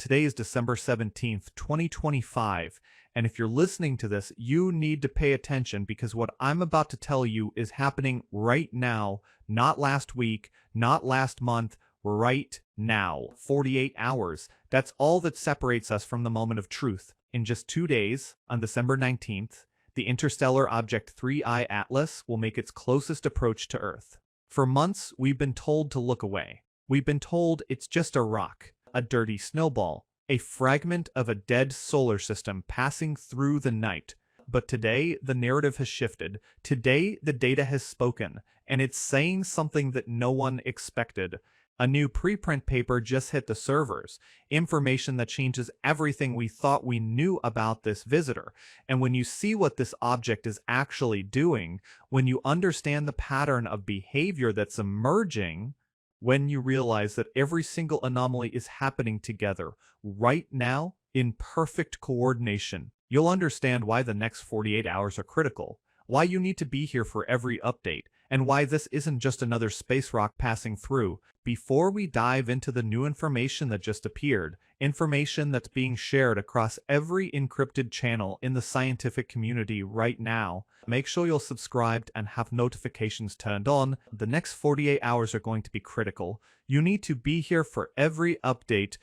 Today is December 17th, 2025, and if you're listening to this, you need to pay attention because what I'm about to tell you is happening right now, not last week, not last month, right now. 48 hours. That's all that separates us from the moment of truth. In just 2 days, on December 19th, the interstellar object 3I Atlas will make its closest approach to Earth. For months, we've been told to look away. We've been told it's just a rock, a dirty snowball, a fragment of a dead solar system passing through the night. But today, the narrative has shifted. Today, the data has spoken, and it's saying something that no one expected. A new preprint paper just hit the servers, information that changes everything we thought we knew about this visitor. And when you see what this object is actually doing, when you understand the pattern of behavior that's emerging, when you realize that every single anomaly is happening together right now in perfect coordination, you'll understand why the next 48 hours are critical, why you need to be here for every update, and why this isn't just another space rock passing through. Before we dive into the new information that just appeared, information that's being shared across every encrypted channel in the scientific community right now, make sure you're subscribed and have notifications turned on. The next 48 hours are going to be critical. You need to be here for every update.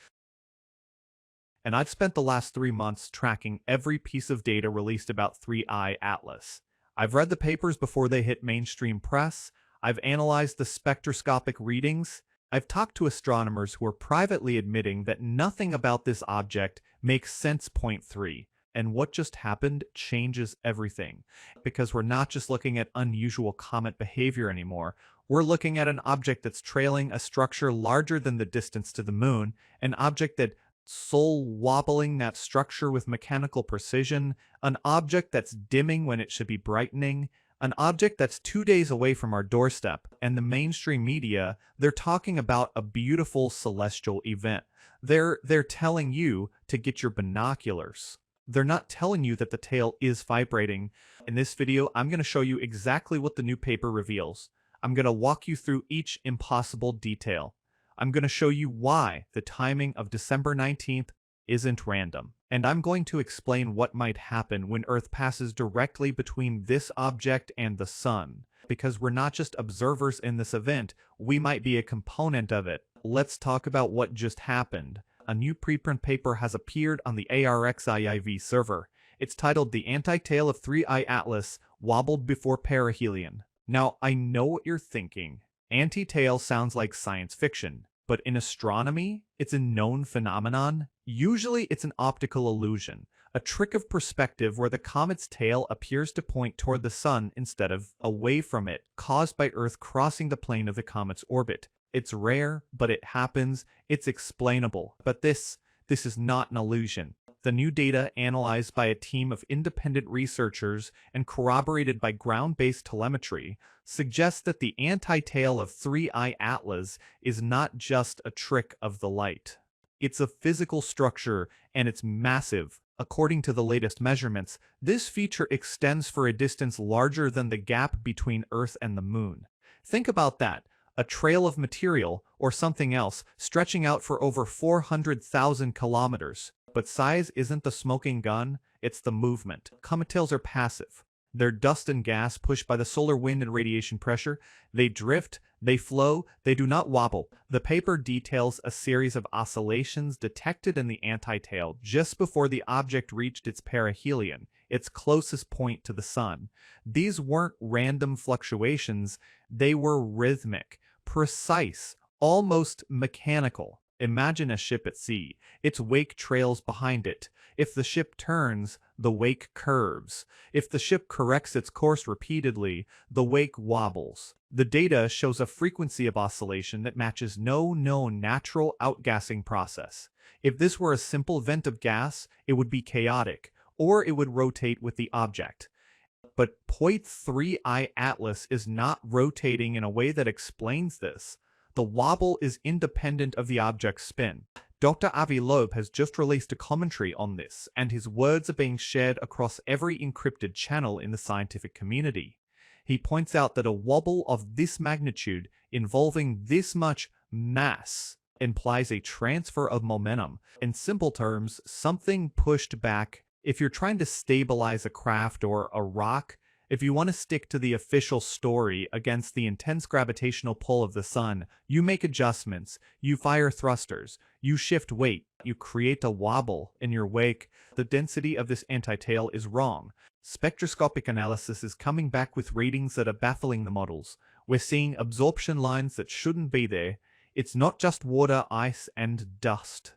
And I've spent the last 3 months tracking every piece of data released about 3I Atlas. I've read the papers before they hit mainstream press. I've analyzed the spectroscopic readings. I've talked to astronomers who are privately admitting that nothing about this object makes sense. Point 3. And what just happened changes everything. Because we're not just looking at unusual comet behavior anymore. We're looking at an object that's trailing a structure larger than the distance to the moon, an object that soul wobbling that structure with mechanical precision, an object that's dimming when it should be brightening, an object that's 2 days away from our doorstep. And the mainstream media, they're talking about a beautiful celestial event. They're telling you to get your binoculars. They're not telling you that the tail is vibrating. In this video, I'm going to show you exactly what the new paper reveals. I'm going to walk you through each impossible detail. I'm going to show you why the timing of December 19th isn't random. And I'm going to explain what might happen when Earth passes directly between this object and the Sun. Because we're not just observers in this event, we might be a component of it. Let's talk about what just happened. A new preprint paper has appeared on the ARXIIV server. It's titled "The Anti-Tail of 3I Atlas Wobbled Before Perihelion." Now, I know what you're thinking. Anti-tail sounds like science fiction, but in astronomy, it's a known phenomenon. Usually it's an optical illusion, a trick of perspective where the comet's tail appears to point toward the Sun instead of away from it, caused by Earth crossing the plane of the comet's orbit. It's rare, but it happens. It's explainable. But this is not an illusion. The new data, analyzed by a team of independent researchers and corroborated by ground-based telemetry, suggests that the anti-tail of 3I Atlas is not just a trick of the light. It's a physical structure, and it's massive. According to the latest measurements, this feature extends for a distance larger than the gap between Earth and the Moon. Think about that. A trail of material, or something else, stretching out for over 400,000 kilometers. But size isn't the smoking gun, it's the movement. Comet tails are passive. They're dust and gas pushed by the solar wind and radiation pressure. They drift, they flow, they do not wobble. The paper details a series of oscillations detected in the anti-tail just before the object reached its perihelion, its closest point to the Sun. These weren't random fluctuations, they were rhythmic, precise, almost mechanical. Imagine a ship at sea. Its wake trails behind it. If the ship turns, the wake curves. If the ship corrects its course repeatedly, the wake wobbles. The data shows a frequency of oscillation that matches no known natural outgassing process. If this were a simple vent of gas, it would be chaotic, or it would rotate with the object. But Point 3I Atlas is not rotating in a way that explains this. The wobble is independent of the object's spin. Dr. Avi Loeb has just released a commentary on this, and his words are being shared across every encrypted channel in the scientific community. He points out that a wobble of this magnitude, involving this much mass, Implies a transfer of momentum. In simple terms, something pushed back. If you're trying to stabilize a craft or a rock, if you want to stick to the official story against the intense gravitational pull of the sun, you make adjustments, you fire thrusters, you shift weight, you create a wobble in your wake. The density of this anti-tail is wrong. Spectroscopic analysis is coming back with readings that are baffling the models. We're seeing absorption lines that shouldn't be there. It's not just water, ice, and dust.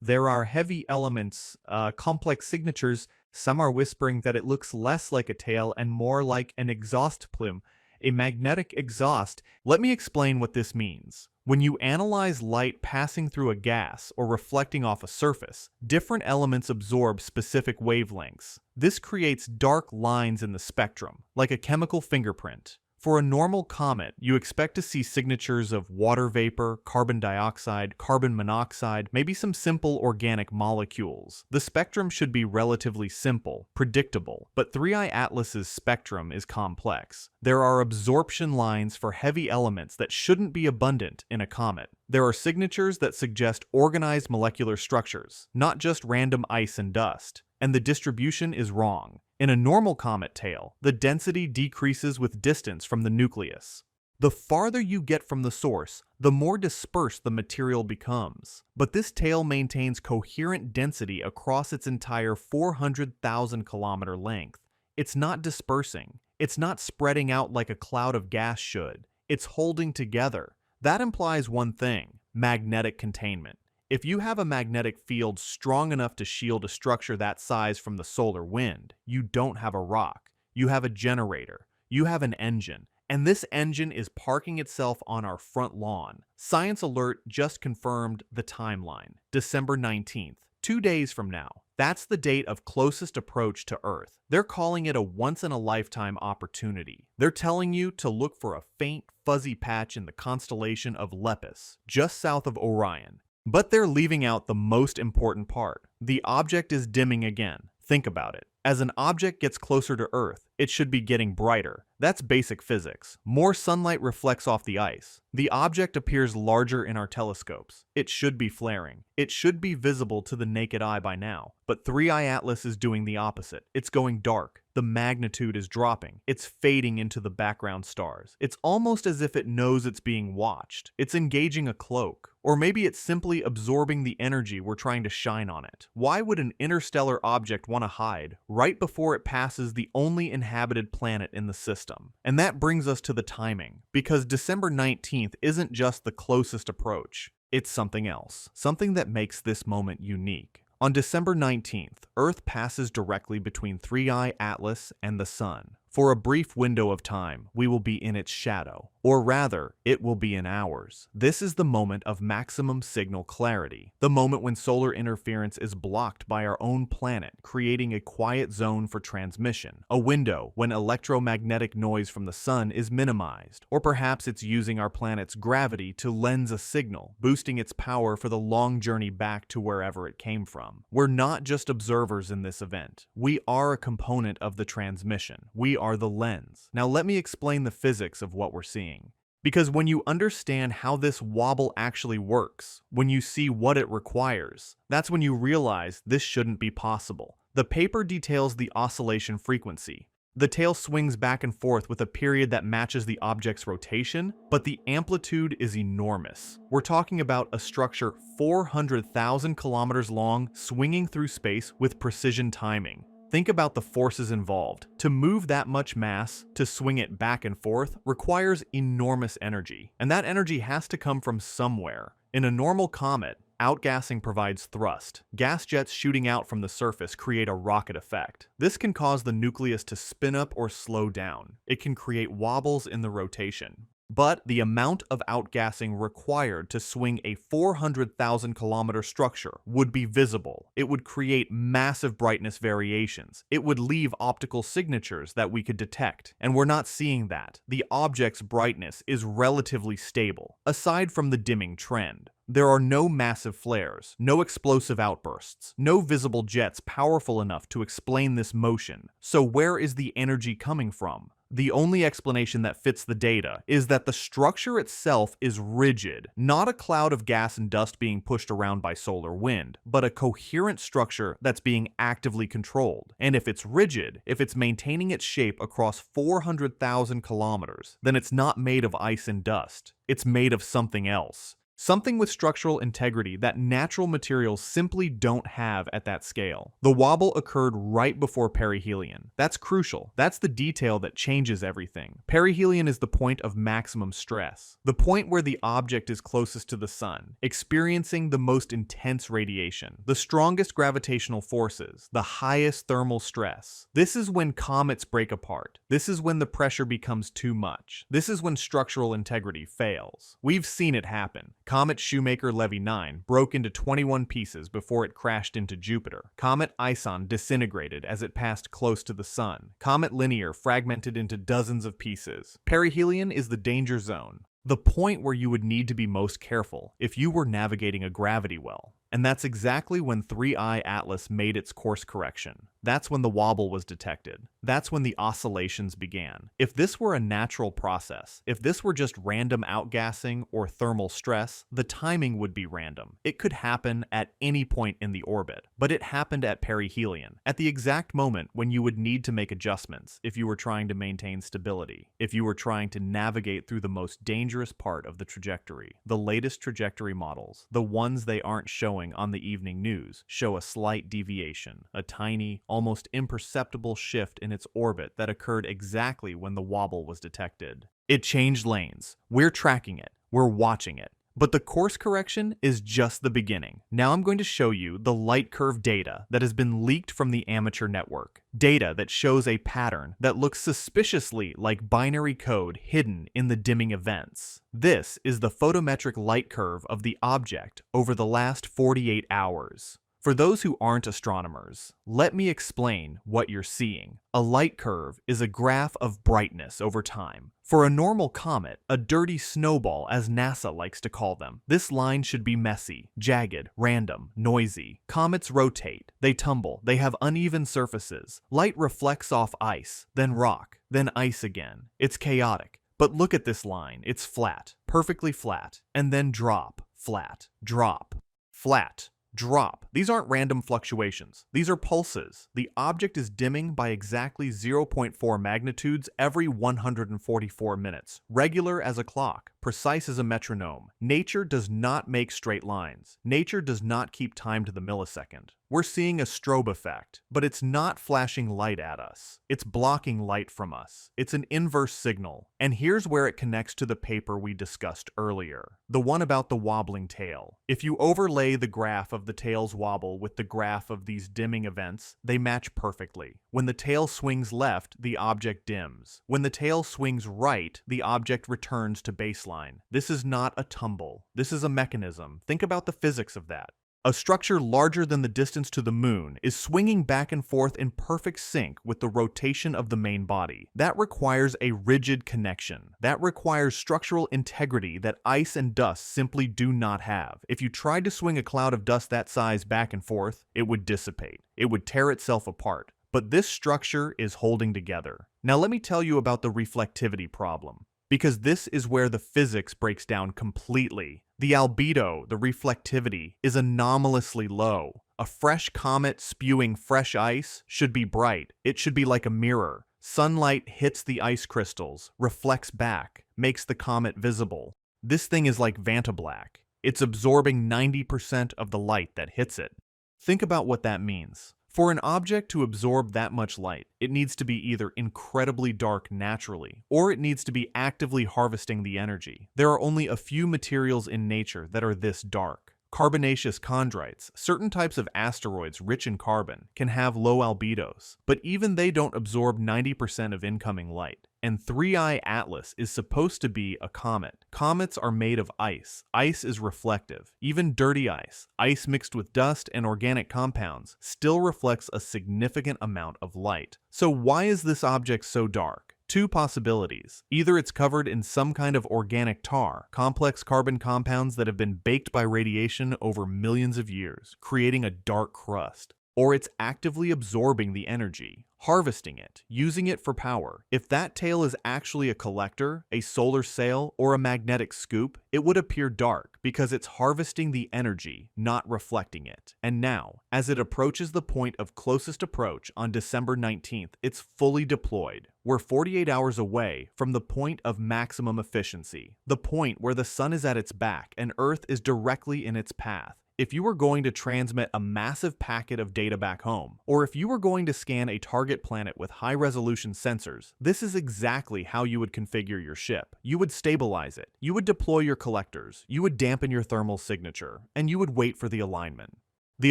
There are heavy elements, complex signatures. Some are whispering that it looks less like a tail and more like an exhaust plume, a magnetic exhaust. Let me explain what this means. When you analyze light passing through a gas or reflecting off a surface, different elements absorb specific wavelengths. This creates dark lines in the spectrum, like a chemical fingerprint. For a normal comet, you expect to see signatures of water vapor, carbon dioxide, carbon monoxide, maybe some simple organic molecules. The spectrum should be relatively simple, predictable, but 3I Atlas's spectrum is complex. There are absorption lines for heavy elements that shouldn't be abundant in a comet. There are signatures that suggest organized molecular structures, not just random ice and dust. And the distribution is wrong. In a normal comet tail, the density decreases with distance from the nucleus. The farther you get from the source, the more dispersed the material becomes. But this tail maintains coherent density across its entire 400,000 kilometer length. It's not dispersing. It's not spreading out like a cloud of gas should. It's holding together. That implies one thing: magnetic containment. If you have a magnetic field strong enough to shield a structure that size from the solar wind, you don't have a rock. You have a generator. You have an engine. And this engine is parking itself on our front lawn. Science Alert just confirmed the timeline. December 19th, 2 days from now. That's the date of closest approach to Earth. They're calling it a once-in-a-lifetime opportunity. They're telling you to look for a faint, fuzzy patch in the constellation of Lepus, just south of Orion. But they're leaving out the most important part. The object is dimming again. Think about it. As an object gets closer to Earth, it should be getting brighter. That's basic physics. More sunlight reflects off the ice. The object appears larger in our telescopes. It should be flaring. It should be visible to the naked eye by now. But 3I Atlas is doing the opposite. It's going dark. The magnitude is dropping. It's fading into the background stars. It's almost as if it knows it's being watched. It's engaging a cloak. Or maybe it's simply absorbing the energy we're trying to shine on it. Why would an interstellar object want to hide right before it passes the only inhabited planet in the system? And that brings us to the timing, because December 19th isn't just the closest approach. It's something else, something that makes this moment unique. On December 19th, Earth passes directly between 3I Atlas and the Sun. For a brief window of time, we will be in its shadow, or rather, it will be in ours. This is the moment of maximum signal clarity, the moment when solar interference is blocked by our own planet, creating a quiet zone for transmission, a window when electromagnetic noise from the sun is minimized, or perhaps it's using our planet's gravity to lens a signal, boosting its power for the long journey back to wherever it came from. We're not just observers in this event. We are a component of the transmission. We are the lens. Now let me explain the physics of what we're seeing. Because when you understand how this wobble actually works, when you see what it requires, that's when you realize this shouldn't be possible. The paper details the oscillation frequency. The tail swings back and forth with a period that matches the object's rotation, but the amplitude is enormous. We're talking about a structure 400,000 kilometers long, swinging through space with precision timing. Think about the forces involved. To move that much mass, to swing it back and forth, requires enormous energy. And that energy has to come from somewhere. In a normal comet, outgassing provides thrust. Gas jets shooting out from the surface create a rocket effect. This can cause the nucleus to spin up or slow down. It can create wobbles in the rotation. But the amount of outgassing required to swing a 400,000 kilometer structure would be visible. It would create massive brightness variations. It would leave optical signatures that we could detect. And we're not seeing that. The object's brightness is relatively stable, aside from the dimming trend. There are no massive flares, no explosive outbursts, no visible jets powerful enough to explain this motion. So where is the energy coming from? The only explanation that fits the data is that the structure itself is rigid, not a cloud of gas and dust being pushed around by solar wind, but a coherent structure that's being actively controlled. And if it's rigid, if it's maintaining its shape across 400,000 kilometers, then it's not made of ice and dust. It's made of something else. Something with structural integrity that natural materials simply don't have at that scale. The wobble occurred right before perihelion. That's crucial. That's the detail that changes everything. Perihelion is the point of maximum stress, the point where the object is closest to the sun, experiencing the most intense radiation, the strongest gravitational forces, the highest thermal stress. This is when comets break apart. This is when the pressure becomes too much. This is when structural integrity fails. We've seen it happen. Comet Shoemaker-Levy 9 broke into 21 pieces before it crashed into Jupiter. Comet Ison disintegrated as it passed close to the sun. Comet Linear fragmented into dozens of pieces. Perihelion is the danger zone, the point where you would need to be most careful if you were navigating a gravity well. And that's exactly when 3I Atlas made its course correction. That's when the wobble was detected. That's when the oscillations began. If this were a natural process, if this were just random outgassing or thermal stress, the timing would be random. It could happen at any point in the orbit, but it happened at perihelion, at the exact moment when you would need to make adjustments if you were trying to maintain stability, if you were trying to navigate through the most dangerous part of the trajectory. The latest trajectory models, the ones they aren't showing on the evening news, show a slight deviation, a tiny, almost imperceptible shift in its orbit that occurred exactly when the wobble was detected. It changed lanes. We're tracking it. We're watching it. But the course correction is just the beginning. Now I'm going to show you the light curve data that has been leaked from the amateur network. Data that shows a pattern that looks suspiciously like binary code hidden in the dimming events. This is the photometric light curve of the object over the last 48 hours. For those who aren't astronomers, let me explain what you're seeing. A light curve is a graph of brightness over time. For a normal comet, a dirty snowball as NASA likes to call them, this line should be messy, jagged, random, noisy. Comets rotate, they tumble, they have uneven surfaces. Light reflects off ice, then rock, then ice again. It's chaotic. But look at this line, it's flat, perfectly flat, and then drop, flat, drop, flat. Drop. These aren't random fluctuations. These are pulses. The object is dimming by exactly 0.4 magnitudes every 144 minutes, regular as a clock, precise as a metronome. Nature does not make straight lines. Nature does not keep time to the millisecond. We're seeing a strobe effect, but it's not flashing light at us. It's blocking light from us. It's an inverse signal. And here's where it connects to the paper we discussed earlier, the one about the wobbling tail. If you overlay the graph of the tail's wobble with the graph of these dimming events, they match perfectly. When the tail swings left, the object dims. When the tail swings right, the object returns to baseline. This is not a tumble. This is a mechanism. Think about the physics of that. A structure larger than the distance to the moon is swinging back and forth in perfect sync with the rotation of the main body. That requires a rigid connection. That requires structural integrity that ice and dust simply do not have. If you tried to swing a cloud of dust that size back and forth, it would dissipate. It would tear itself apart. But this structure is holding together. Now let me tell you about the reflectivity problem, because this is where the physics breaks down completely. The albedo, the reflectivity, is anomalously low. A fresh comet spewing fresh ice should be bright. It should be like a mirror. Sunlight hits the ice crystals, reflects back, makes the comet visible. This thing is like Vantablack. It's absorbing 90% of the light that hits it. Think about what that means. For an object to absorb that much light, it needs to be either incredibly dark naturally, or it needs to be actively harvesting the energy. There are only a few materials in nature that are this dark. Carbonaceous chondrites, certain types of asteroids rich in carbon, can have low albedos, but even they don't absorb 90% of incoming light. And 3I Atlas is supposed to be a comet. Comets are made of ice. Ice is reflective. Even dirty ice, ice mixed with dust and organic compounds, still reflects a significant amount of light. So why is this object so dark? Two possibilities. Either it's covered in some kind of organic tar, complex carbon compounds that have been baked by radiation over millions of years, creating a dark crust. or it's actively absorbing the energy, harvesting it, using it for power. If that tail is actually a collector, a solar sail, or a magnetic scoop, it would appear dark because it's harvesting the energy, not reflecting it. And now, as it approaches the point of closest approach on December 19th, it's fully deployed. We're 48 hours away from the point of maximum efficiency, the point where the sun is at its back and Earth is directly in its path. If you were going to transmit a massive packet of data back home, or if you were going to scan a target planet with high-resolution sensors, this is exactly how you would configure your ship. You would stabilize it, you would deploy your collectors, you would dampen your thermal signature, and you would wait for the alignment. The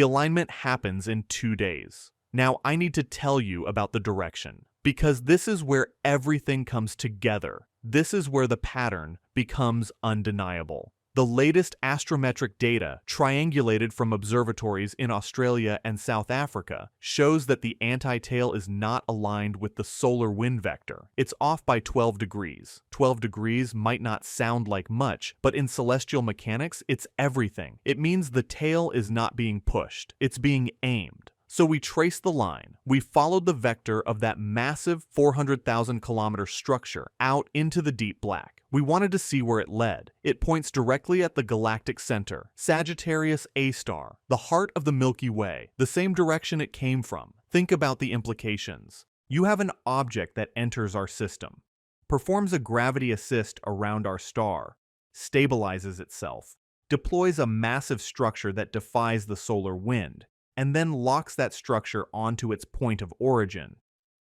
alignment happens in 2 days. Now, I need to tell you about the direction, because this is where everything comes together. This is where the pattern becomes undeniable. The latest astrometric data, triangulated from observatories in Australia and South Africa, shows that the anti-tail is not aligned with the solar wind vector. It's off by 12 degrees. 12 degrees might not sound like much, but in celestial mechanics, it's everything. It means the tail is not being pushed, it's being aimed. So we traced the line. We followed the vector of that massive 400,000 kilometer structure out into the deep black. We wanted to see where it led. It points directly at the galactic center, Sagittarius A star, the heart of the Milky Way, the same direction it came from. Think about the implications. You have an object that enters our system, performs a gravity assist around our star, stabilizes itself, deploys a massive structure that defies the solar wind, and then locks that structure onto its point of origin.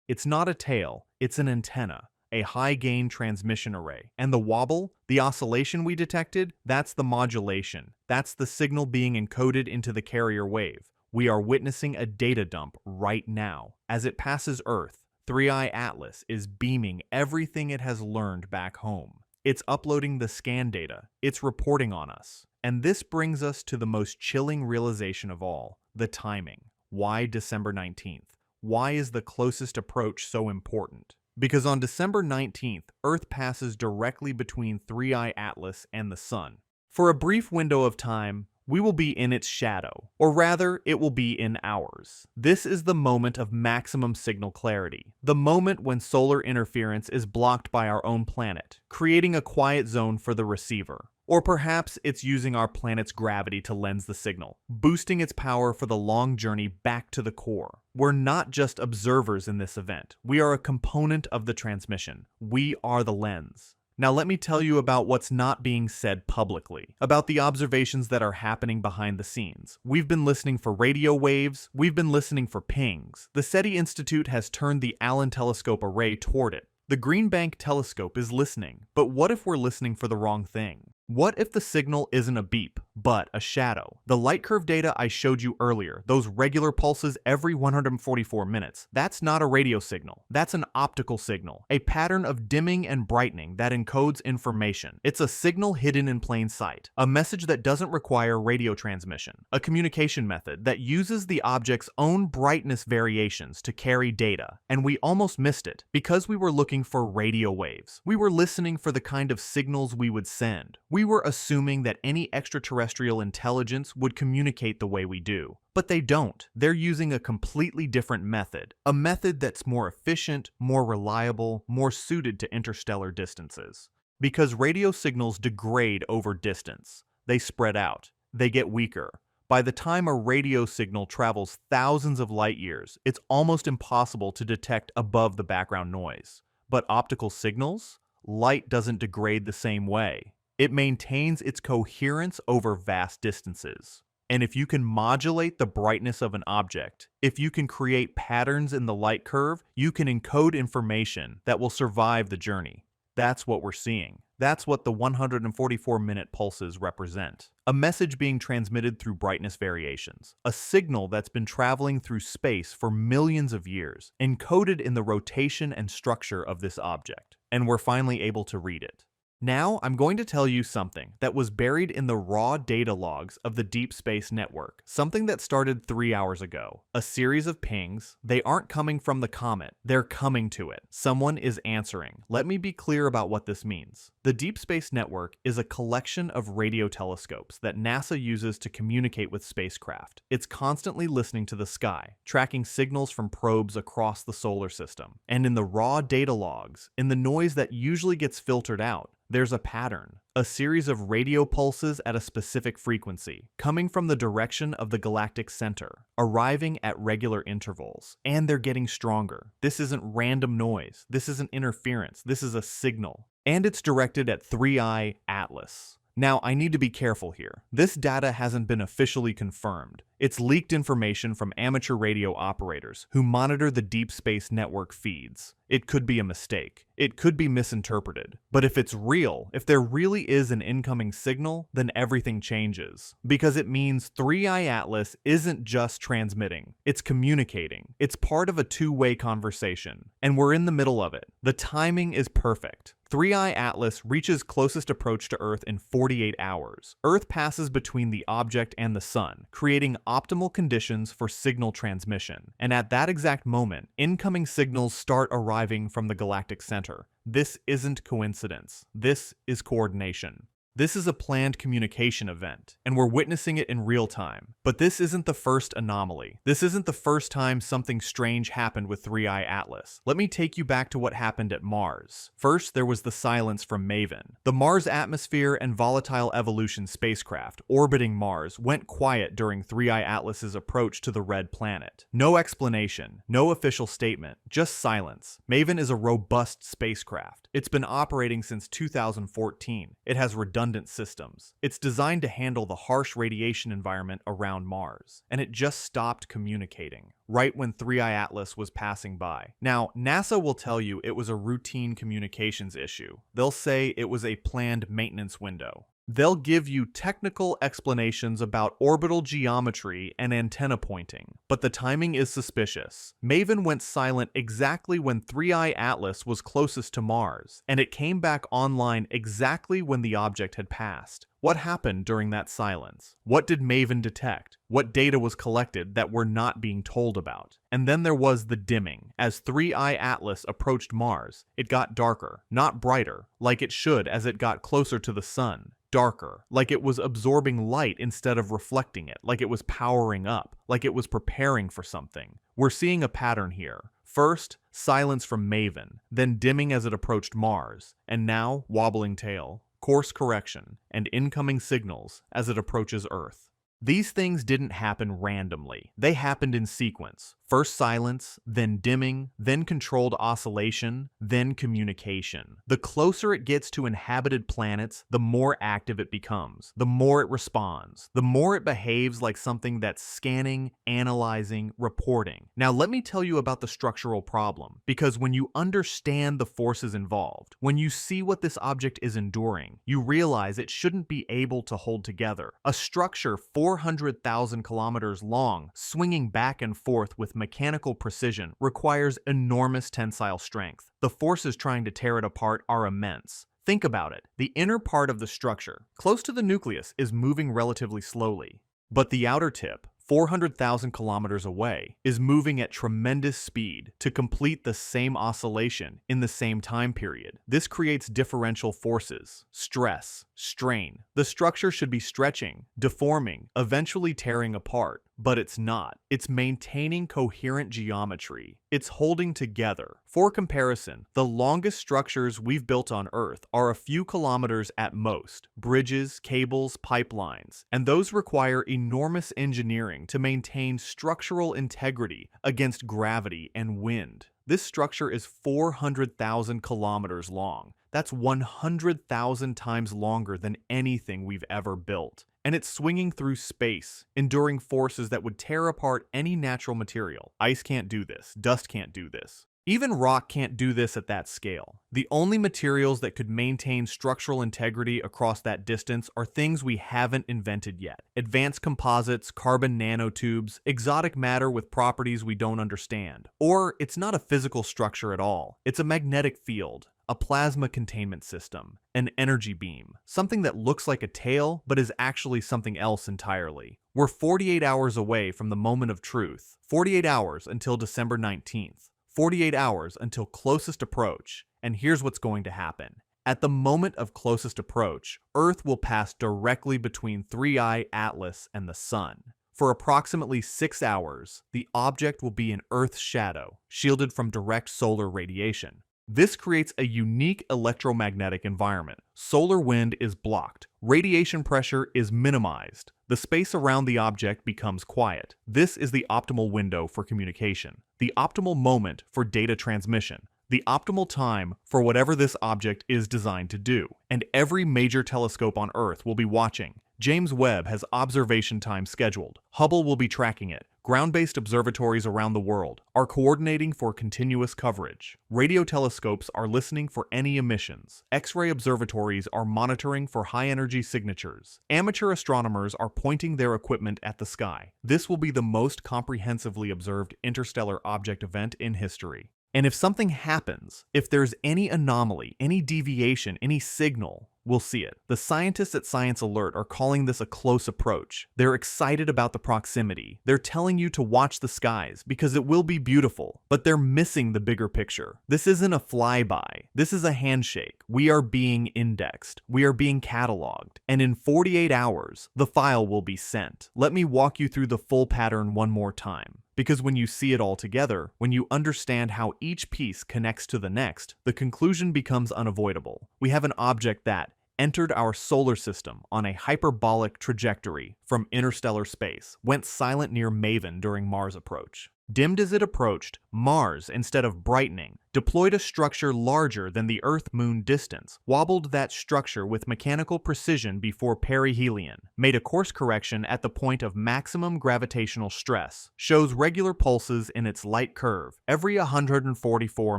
It's not a tail, it's an antenna, a high-gain transmission array. And the wobble, the oscillation we detected, that's the modulation. That's the signal being encoded into the carrier wave. We are witnessing a data dump right now. As it passes Earth, 3i Atlas is beaming everything it has learned back home. It's uploading the scan data, it's reporting on us. And this brings us to the most chilling realization of all, the timing. Why December 19th? Why is the closest approach so important? Because on December 19th, Earth passes directly between 3i Atlas and the Sun. For a brief window of time, we will be in its shadow, or rather, it will be in ours. This is the moment of maximum signal clarity, the moment when solar interference is blocked by our own planet, creating a quiet zone for the receiver. Or perhaps it's using our planet's gravity to lens the signal, boosting its power for the long journey back to the core. We're not just observers in this event. We are a component of the transmission. We are the lens. Now let me tell you about what's not being said publicly, about the observations that are happening behind the scenes. We've been listening for radio waves, we've been listening for pings. The SETI Institute has turned the Allen Telescope Array toward it. The Green Bank Telescope is listening, but what if we're listening for the wrong thing? What if the signal isn't a beep, but a shadow? The light curve data I showed you earlier, those regular pulses every 144 minutes, that's not a radio signal. That's an optical signal, a pattern of dimming and brightening that encodes information. It's a signal hidden in plain sight, a message that doesn't require radio transmission, a communication method that uses the object's own brightness variations to carry data. And we almost missed it because we were looking for radio waves. We were listening for the kind of signals we would send. We were assuming that any extraterrestrial intelligence would communicate the way we do. But they don't. They're using a completely different method. A method that's more efficient, more reliable, more suited to interstellar distances. Because radio signals degrade over distance. They spread out. They get weaker. By the time a radio signal travels thousands of light years, it's almost impossible to detect above the background noise. But optical signals? Light doesn't degrade the same way. It maintains its coherence over vast distances. And if you can modulate the brightness of an object, if you can create patterns in the light curve, you can encode information that will survive the journey. That's what we're seeing. That's what the 144-minute pulses represent. A message being transmitted through brightness variations. A signal that's been traveling through space for millions of years, encoded in the rotation and structure of this object. And we're finally able to read it. Now, I'm going to tell you something that was buried in the raw data logs of the Deep Space Network, something that started 3 hours ago. A series of pings. They aren't coming from the comet, they're coming to it. Someone is answering. Let me be clear about what this means. The Deep Space Network is a collection of radio telescopes that NASA uses to communicate with spacecraft. It's constantly listening to the sky, tracking signals from probes across the solar system. And in the raw data logs, in the noise that usually gets filtered out, there's a pattern, a series of radio pulses at a specific frequency, coming from the direction of the galactic center, arriving at regular intervals. And they're getting stronger. This isn't random noise. This isn't interference. This is a signal. And it's directed at 3I Atlas. Now, I need to be careful here. This data hasn't been officially confirmed. It's leaked information from amateur radio operators who monitor the Deep Space Network feeds. It could be a mistake. It could be misinterpreted. But if it's real, if there really is an incoming signal, then everything changes. Because it means 3I Atlas isn't just transmitting. It's communicating. It's part of a two-way conversation. And we're in the middle of it. The timing is perfect. 3I Atlas reaches closest approach to Earth in 48 hours. Earth passes between the object and the Sun, creating optimal conditions for signal transmission. And at that exact moment, incoming signals start arriving from the galactic center. This isn't coincidence. This is coordination. This is a planned communication event, and we're witnessing it in real time. But this isn't the first anomaly. This isn't the first time something strange happened with 3I Atlas. Let me take you back to what happened at Mars. First, there was the silence from MAVEN. The Mars Atmosphere and Volatile Evolution spacecraft orbiting Mars went quiet during 3I Atlas's approach to the red planet. No explanation, no official statement, just silence. MAVEN is a robust spacecraft. It's been operating since 2014. It has redundant systems. It's designed to handle the harsh radiation environment around Mars, and it just stopped communicating right when 3I Atlas was passing by. Now, NASA will tell you it was a routine communications issue. They'll say it was a planned maintenance window. They'll give you technical explanations about orbital geometry and antenna pointing, but the timing is suspicious. MAVEN went silent exactly when 3I Atlas was closest to Mars, and it came back online exactly when the object had passed. What happened during that silence? What did MAVEN detect? What data was collected that we're not being told about? And then there was the dimming. As 3I Atlas approached Mars, it got darker, not brighter, like it should as it got closer to the sun. Darker, like it was absorbing light instead of reflecting it, like it was powering up, like it was preparing for something. We're seeing a pattern here. First, silence from MAVEN, then dimming as it approached Mars, and now wobbling tail, course correction, and incoming signals as it approaches Earth. These things didn't happen randomly. They happened in sequence. First silence, then dimming, then controlled oscillation, then communication. The closer it gets to inhabited planets, the more active it becomes, the more it responds, the more it behaves like something that's scanning, analyzing, reporting. Now let me tell you about the structural problem, because when you understand the forces involved, when you see what this object is enduring, you realize it shouldn't be able to hold together. A structure 400,000 kilometers long, swinging back and forth with mechanical precision, requires enormous tensile strength. The forces trying to tear it apart are immense. Think about it. The inner part of the structure, close to the nucleus, is moving relatively slowly. But the outer tip, 400,000 kilometers away, is moving at tremendous speed to complete the same oscillation in the same time period. This creates differential forces, stress, strain. The structure should be stretching, deforming, eventually tearing apart, but it's not. It's maintaining coherent geometry. It's holding together. For comparison, the longest structures we've built on Earth are a few kilometers at most: bridges, cables, pipelines, and those require enormous engineering to maintain structural integrity against gravity and wind. This structure is 400,000 kilometers long. That's 100,000 times longer than anything we've ever built. And it's swinging through space, enduring forces that would tear apart any natural material. Ice can't do this. Dust can't do this. Even rock can't do this at that scale. The only materials that could maintain structural integrity across that distance are things we haven't invented yet. Advanced composites, carbon nanotubes, exotic matter with properties we don't understand. Or it's not a physical structure at all. It's a magnetic field, a plasma containment system, an energy beam, something that looks like a tail but is actually something else entirely. We're 48 hours away from the moment of truth, 48 hours until December 19th. 48 hours until closest approach, and here's what's going to happen. At the moment of closest approach, Earth will pass directly between 3i Atlas and the Sun. For approximately 6 hours, the object will be in Earth's shadow, shielded from direct solar radiation. This creates a unique electromagnetic environment. Solar wind is blocked. Radiation pressure is minimized. The space around the object becomes quiet. This is the optimal window for communication, the optimal moment for data transmission, the optimal time for whatever this object is designed to do. And every major telescope on Earth will be watching. James Webb has observation time scheduled. Hubble will be tracking it. Ground-based observatories around the world are coordinating for continuous coverage. Radio telescopes are listening for any emissions. X-ray observatories are monitoring for high-energy signatures. Amateur astronomers are pointing their equipment at the sky. This will be the most comprehensively observed interstellar object event in history. And if something happens, if there's any anomaly, any deviation, any signal, we'll see it. The scientists at Science Alert are calling this a close approach. They're excited about the proximity. They're telling you to watch the skies because it will be beautiful, but they're missing the bigger picture. This isn't a flyby. This is a handshake. We are being indexed. We are being cataloged. And in 48 hours, the file will be sent. Let me walk you through the full pattern one more time. Because when you see it all together, when you understand how each piece connects to the next, the conclusion becomes unavoidable. We have an object that entered our solar system on a hyperbolic trajectory from interstellar space, went silent near Maven during Mars approach. Dimmed as it approached, Mars, instead of brightening, deployed a structure larger than the Earth-Moon distance, wobbled that structure with mechanical precision before perihelion, made a course correction at the point of maximum gravitational stress, shows regular pulses in its light curve every 144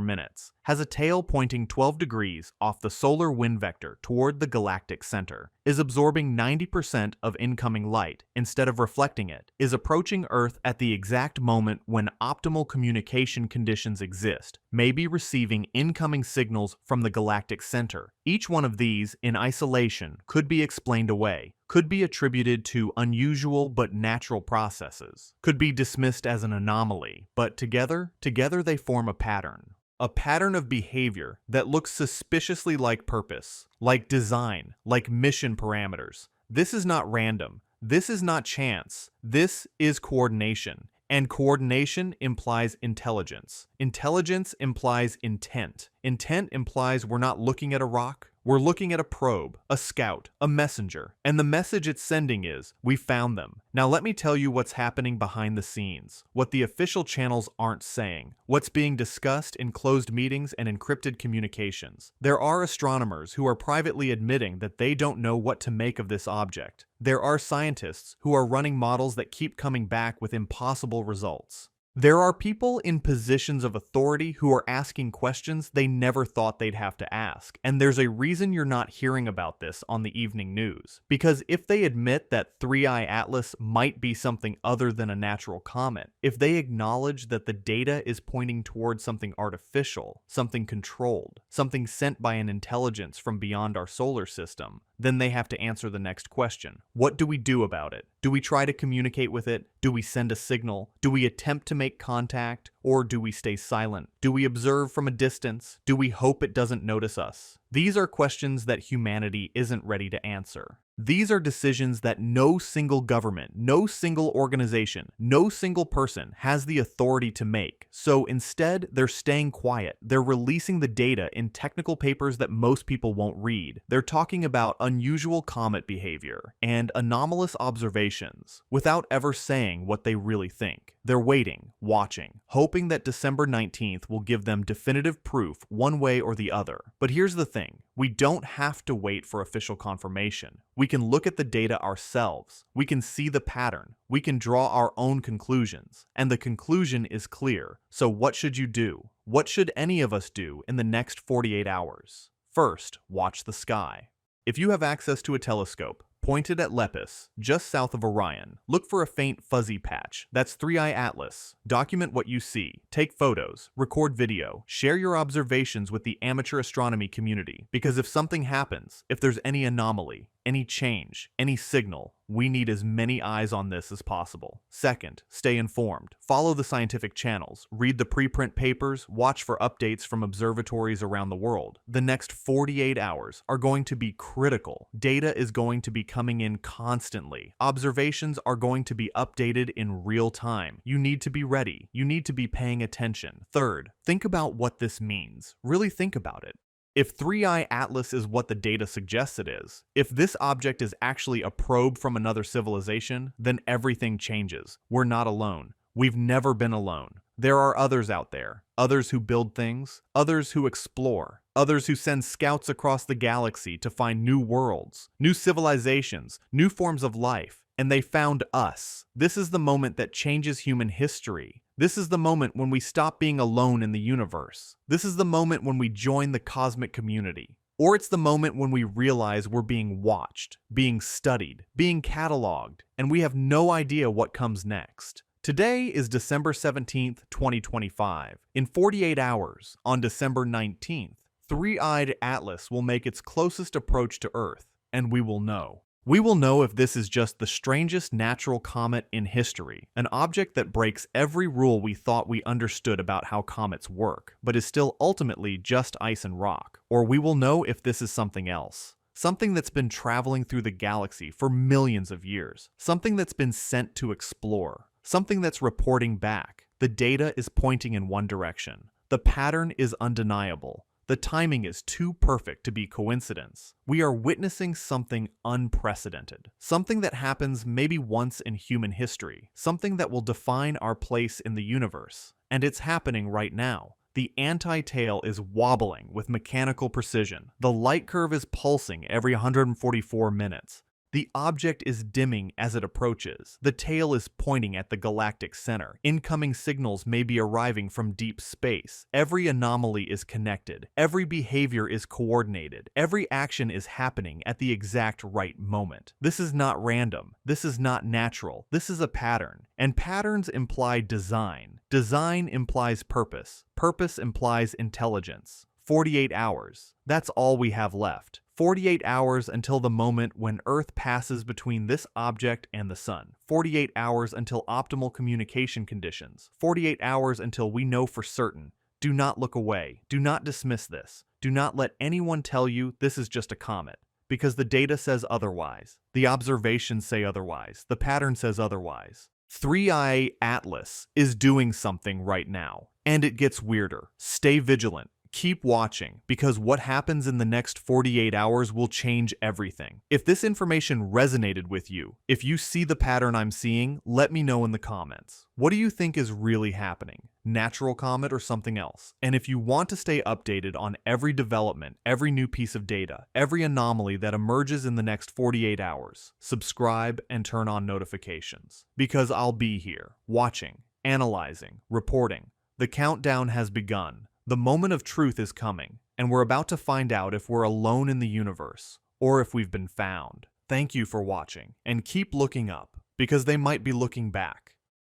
minutes, has a tail pointing 12 degrees off the solar wind vector toward the galactic center, is absorbing 90% of incoming light instead of reflecting it, is approaching Earth at the exact moment when optimal communication conditions exist, may be receiving incoming signals from the galactic center. Each one of these, in isolation, could be explained away, could be attributed to unusual but natural processes, could be dismissed as an anomaly, but together they form a pattern. A pattern of behavior that looks suspiciously like purpose, like design, like mission parameters. This is not random. This is not chance. This is coordination. And coordination implies intelligence. Intelligence implies intent. Intent implies we're not looking at a rock. We're looking at a probe, a scout, a messenger, and the message it's sending is, we found them. Now let me tell you what's happening behind the scenes, what the official channels aren't saying, what's being discussed in closed meetings and encrypted communications. There are astronomers who are privately admitting that they don't know what to make of this object. There are scientists who are running models that keep coming back with impossible results. There are people in positions of authority who are asking questions they never thought they'd have to ask. And there's a reason you're not hearing about this on the evening news. Because if they admit that 3i Atlas might be something other than a natural comet, if they acknowledge that the data is pointing towards something artificial, something controlled, something sent by an intelligence from beyond our solar system, then they have to answer the next question. What do we do about it? Do we try to communicate with it? Do we send a signal? Do we attempt to make contact? Or do we stay silent? Do we observe from a distance? Do we hope it doesn't notice us? These are questions that humanity isn't ready to answer. These are decisions that no single government, no single organization, no single person has the authority to make. So instead, they're staying quiet. They're releasing the data in technical papers that most people won't read. They're talking about unusual comet behavior and anomalous observations without ever saying what they really think. They're waiting, watching, hoping that December 19th will give them definitive proof one way or the other. But here's the thing. We don't have to wait for official confirmation. We can look at the data ourselves. We can see the pattern. We can draw our own conclusions. And the conclusion is clear. So what should you do? What should any of us do in the next 48 hours? First, watch the sky. If you have access to a telescope, point it at Lepus, just south of Orion. Look for a faint fuzzy patch. That's 3i Atlas. Document what you see. Take photos. Record video. Share your observations with the amateur astronomy community. Because if something happens, if there's any anomaly, any change, any signal, we need as many eyes on this as possible. Second, stay informed. Follow the scientific channels, read the preprint papers, watch for updates from observatories around the world. The next 48 hours are going to be critical. Data is going to be coming in constantly. Observations are going to be updated in real time. You need to be ready. You need to be paying attention. Third, think about what this means. Really think about it. If 3i Atlas is what the data suggests it is, if this object is actually a probe from another civilization, then everything changes. We're not alone. We've never been alone. There are others out there, others who build things, others who explore, others who send scouts across the galaxy to find new worlds, new civilizations, new forms of life, and they found us. This is the moment that changes human history. This is the moment when we stop being alone in the universe. This is the moment when we join the cosmic community. Or it's the moment when we realize we're being watched, being studied, being cataloged, and we have no idea what comes next. Today is December 17th, 2025. In 48 hours, on December 19th, 3-eyed Atlas will make its closest approach to Earth, and we will know. We will know if this is just the strangest natural comet in history, an object that breaks every rule we thought we understood about how comets work, but is still ultimately just ice and rock, or we will know if this is something else. Something that's been traveling through the galaxy for millions of years. Something that's been sent to explore. Something that's reporting back. The data is pointing in one direction. The pattern is undeniable. The timing is too perfect to be coincidence. We are witnessing something unprecedented. Something that happens maybe once in human history. Something that will define our place in the universe. And it's happening right now. The anti-tail is wobbling with mechanical precision. The light curve is pulsing every 144 minutes. The object is dimming as it approaches. The tail is pointing at the galactic center. Incoming signals may be arriving from deep space. Every anomaly is connected. Every behavior is coordinated. Every action is happening at the exact right moment. This is not random. This is not natural. This is a pattern. And patterns imply design. Design implies purpose. Purpose implies intelligence. 48 hours. That's all we have left. 48 hours until the moment when Earth passes between this object and the Sun. 48 hours until optimal communication conditions. 48 hours until we know for certain. Do not look away. Do not dismiss this. Do not let anyone tell you this is just a comet, because the data says otherwise. The observations say otherwise. The pattern says otherwise. 3i Atlas is doing something right now, and it gets weirder. Stay vigilant. Keep watching, because what happens in the next 48 hours will change everything. If this information resonated with you, if you see the pattern I'm seeing, let me know in the comments. What do you think is really happening? Natural comet or something else? And if you want to stay updated on every development, every new piece of data, every anomaly that emerges in the next 48 hours, subscribe and turn on notifications. Because I'll be here, watching, analyzing, reporting. The countdown has begun. The moment of truth is coming, and we're about to find out if we're alone in the universe, or if we've been found. Thank you for watching, and keep looking up, because they might be looking back.